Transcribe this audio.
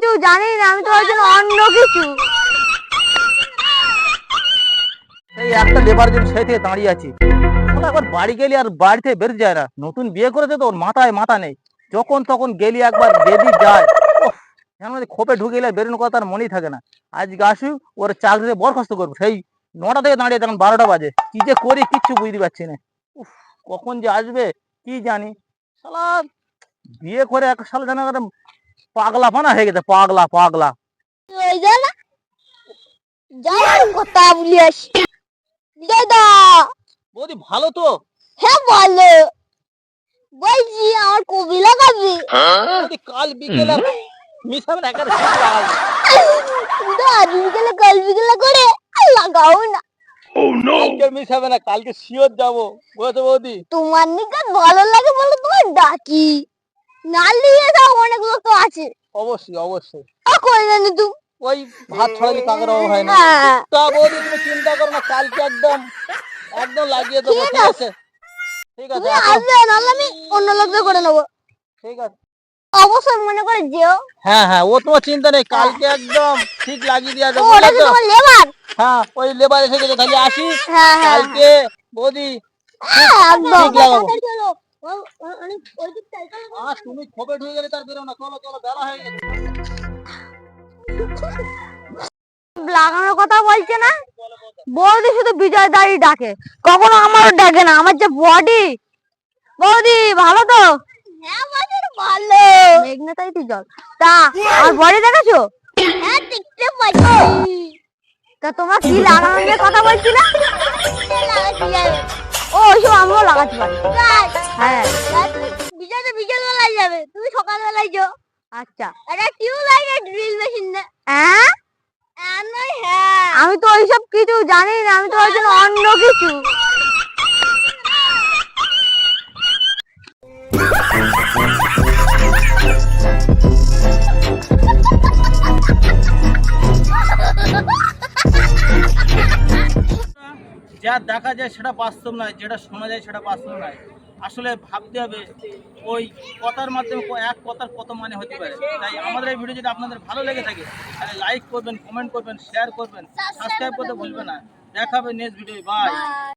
কিছু জানি না, আমি তোমার জন্য অন্য কিছু। এই একটা লেবার জন্য সেই থেকে দাঁড়িয়ে আছি। ওরা একবার বাড়ি গেলি আর বাড়ি থেকে বের যায় না। নতুন বিয়ে করেছে তো ওর মাথায় মাথা নেই। যখন তখন গেলি একবার বেবি যায়। ওহ! এমন খোপে ঢুকে গেলে বেরোনোর কথা আর মনেই থাকে না। আজকে আসি ওর চাকরিতে বরখাস্ত করবো। সেই ৯টা থেকে দাঁড়িয়ে তখন ১২টা বাজে। কি যে করি কিচ্ছু বুঝতে পারছি না। উফ! কখন যে আসবে কি জানি। শালা বিয়ে করে এক শালা যেন একটা পাগলাপানা হয়ে গেছে। পাগলা, পাগলা। ওই যে না, যাই কথা বলি আসি। দাদা, বৌদি ভালো তো? হ্যাঁ বলো। বলছি আমার কবি লাগাবি? বৌদি কাল বিকেলে মিশাবেন একেবারে ঠিক লাগাবো। কিন্তু আজ বিকেলে কাল বিকেলে করে লাগাও না। কালকে মিস হবে না, কালকে শিওর যাবো। বুঝেছো বৌদি? তোমার নিকাত ভালো লাগে বলে তোমার ডাকি। না নিয়ে যাও, অনেক লোক তো আছে। অবশ্যই অবশ্যই। কই জানি তুমি? ওই ভাত ছড়ালি কাকের অভাব হয় না। হ্যাঁ, তা বৌদি তুমি চিন্তা করো না, কালকে একদম একদম লাগিয়ে দেবো। ঠিক ঠিক আছে। আছে ঠিক আছে তুমি এখন আসবে, নাহলে আমি অন্য লোকদের করে নেবো। ঠিক আছে। অবশ্যই মনে করে যেও। হ্যাঁ হ্যাঁ, ও তোমার চিন্তা নেই, কালকে একদম ঠিক লাগিয়ে দিয়ে ও, আসবো। ওটা কি বুঝেছো? তোমার লেবার? হ্যাঁ, ওই লেবার এসে গেছে, তাহলে আসি হ্যাঁ হ্যাঁ কালকে বৌদি। হ্যাঁ, একদম ঠিক লাগাবো। চলো। আর তুমি খোপে ঢুকে গেলে তার বেরো না। চলো চলো, বেলা হয়ে গেছে। লাগানোর কথা বলছে না, বৌদি শুধু বিজয় দাঁড়িয়ে ডাকে, কখনো আমারও ডাকে না। আমার যে বডি। বৌদি ভালো তো? হ্যাঁ বাজার ভালো। মেঘনাটাই তুই জল। তা আর বডি দেখেছো? হ্যাঁ দেখতে পাচ্ছি। তা তোমার কি লাগানো নিয়ে কথা বলছিলে? ও ওইসব আমিও লাগাতে পারি। হ্যাঁ, বিজয় তো বিকেল বেলায় যাবে, তুমি সকাল বেলায় যাও। আচ্ছা, এটা টিউবলাইটের ড্রিল মেশিন না? হ্যাঁ, আমি তো ওইসব কিছু জানি না, আমি তো ওই জন্য অন্য কিছু। যা দেখা যায় সেটা বাস্তব নয়, যেটা শোনা যায় সেটা বাস্তব নয়। আসলে ভাবতে হবে ওই কথার মাধ্যমে এক কথার কত মানে হতে পারে। তাই আমাদের এই ভিডিও যদি আপনাদের ভালো লেগে থাকে তাহলে লাইক করবেন, কমেন্ট করবেন, শেয়ার করবেন, সাবস্ক্রাইব করতে ভুলবেন না। দেখা হবে নেক্সট ভিডিও। বাই।